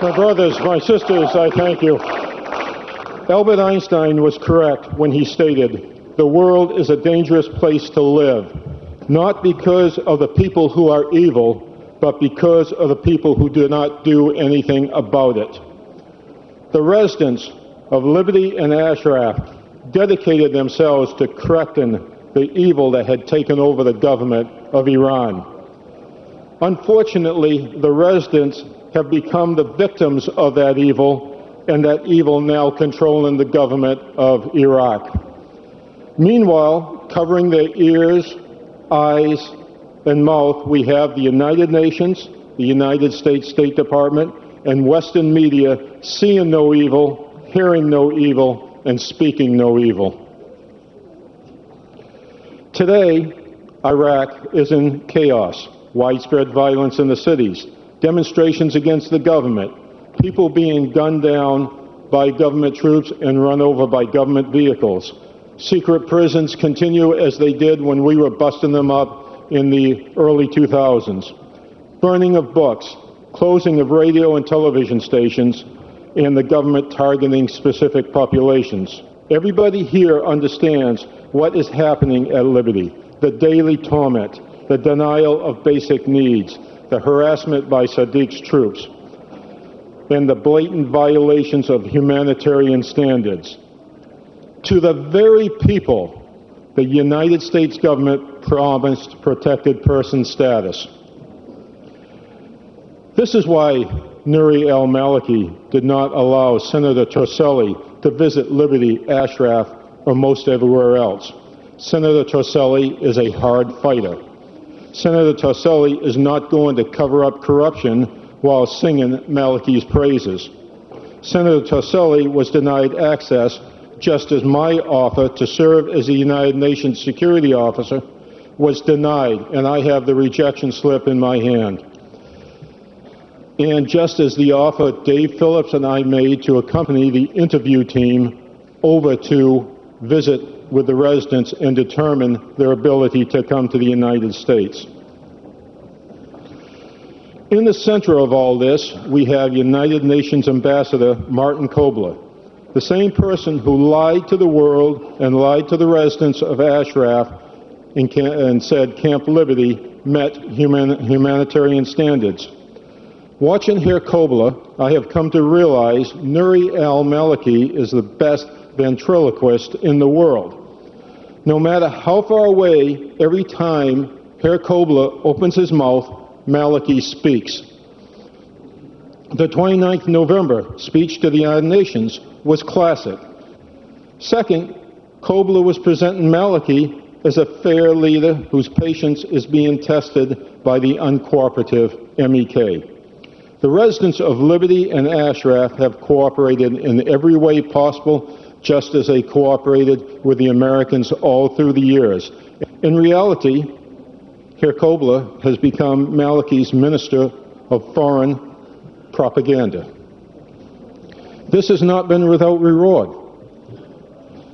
My brothers, my sisters, I thank you. Albert Einstein was correct when he stated, "The world is a dangerous place to live, not because of the people who are evil, but because of the people who do not do anything about it." The residents of Liberty and Ashraf dedicated themselves to correcting the evil that had taken over the government of Iran. Unfortunately, the residents have become the victims of that evil, and that evil now controlling the government of Iraq. Meanwhile, covering their ears, eyes, and mouth, we have the United Nations, the United States State Department, and Western media seeing no evil, hearing no evil, and speaking no evil. Today, Iraq is in chaos, widespread violence in the cities, demonstrations against the government, people being gunned down by government troops and run over by government vehicles. Secret prisons continue as they did when we were busting them up in the early 2000s. Burning of books, closing of radio and television stations, and the government targeting specific populations. Everybody here understands what is happening at Liberty, the daily torment, the denial of basic needs, the harassment by Sadiq's troops, and the blatant violations of humanitarian standards. To the very people the United States government promised protected person status. This is why Nouri al-Maliki did not allow Senator Torselli to visit Liberty, Ashraf, or most everywhere else. Senator Torselli is a hard fighter. Senator Torselli is not going to cover up corruption while singing Maliki's praises. Senator Torselli was denied access just as my offer to serve as a United Nations security officer was denied, and I have the rejection slip in my hand. And just as the offer Dave Phillips and I made to accompany the interview team over to visit with the residents and determine their ability to come to the United States. In the center of all this, we have United Nations Ambassador Martin Kobler, the same person who lied to the world and lied to the residents of Ashraf and said Camp Liberty met humanitarian standards. Watching Herr Kobler, I have come to realize Nouri al-Maliki is the best ventriloquist in the world. No matter how far away, every time Herr Kobler opens his mouth, Maliki speaks. The 29th November speech to the United Nations was classic. Second, Kobler was presenting Maliki as a fair leader whose patience is being tested by the uncooperative MEK. The residents of Liberty and Ashraf have cooperated in every way possible, just as they cooperated with the Americans all through the years. In reality, Herr Kobler has become Maliki's Minister of Foreign Propaganda. This has not been without reward.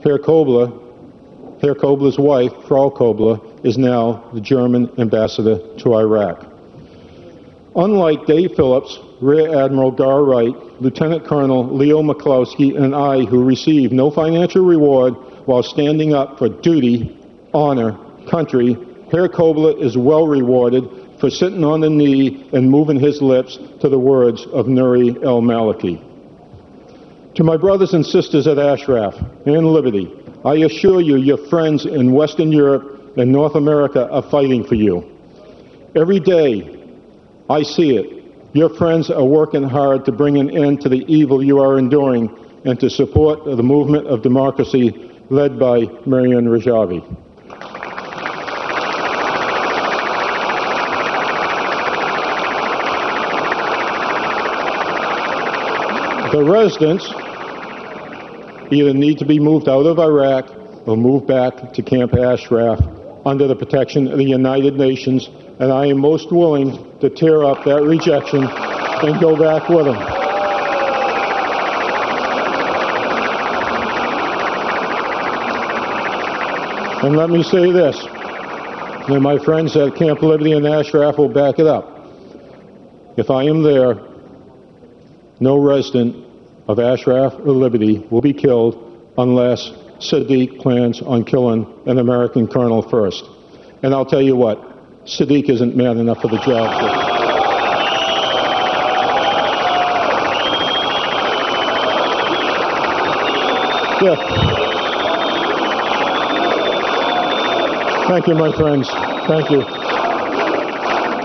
Herr Kobler's wife, Frau Kobler, is now the German ambassador to Iraq. Unlike Dave Phillips, Rear Admiral Gar Wright, Lieutenant Colonel Leo McCloskey, and I, who receive no financial reward while standing up for duty, honor, country, Herr Kobler is well rewarded for sitting on the knee and moving his lips to the words of Nouri al-Maliki. To my brothers and sisters at Ashraf and Liberty, I assure you your friends in Western Europe and North America are fighting for you. Every day, I see it. Your friends are working hard to bring an end to the evil you are enduring and to support the movement of democracy led by Mariam Rajavi. The residents either need to be moved out of Iraq or moved back to Camp Ashraf under the protection of the United Nations, and I am most willing to tear up that rejection and go back with them. And let me say this, and my friends at Camp Liberty and Ashraf will back it up. If I am there, no resident of Ashraf or Liberty will be killed unless Sadiq plans on killing an American colonel first. And I'll tell you what, Sadiq isn't man enough for the job. Yeah. Thank you, my friends. Thank you.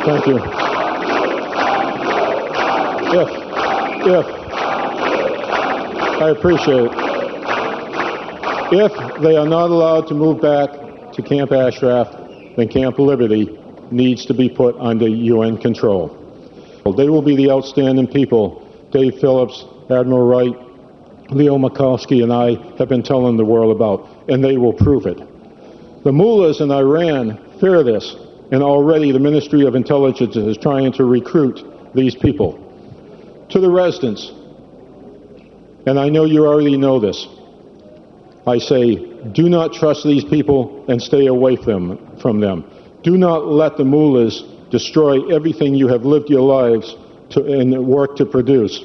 Thank you. I appreciate it. If they are not allowed to move back to Camp Ashraf, then Camp Liberty needs to be put under UN control. They will be the outstanding people Dave Phillips, Admiral Wright, Leo Murkowski, and I have been telling the world about, and they will prove it. The mullahs in Iran fear this, and already the Ministry of Intelligence is trying to recruit these people. To the residents, and I know you already know this, I say, do not trust these people and stay away from them. Do not let the mullahs destroy everything you have lived your lives and work to produce.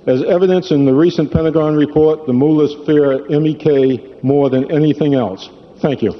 As evidence in the recent Pentagon report, the mullahs fear MEK more than anything else. Thank you.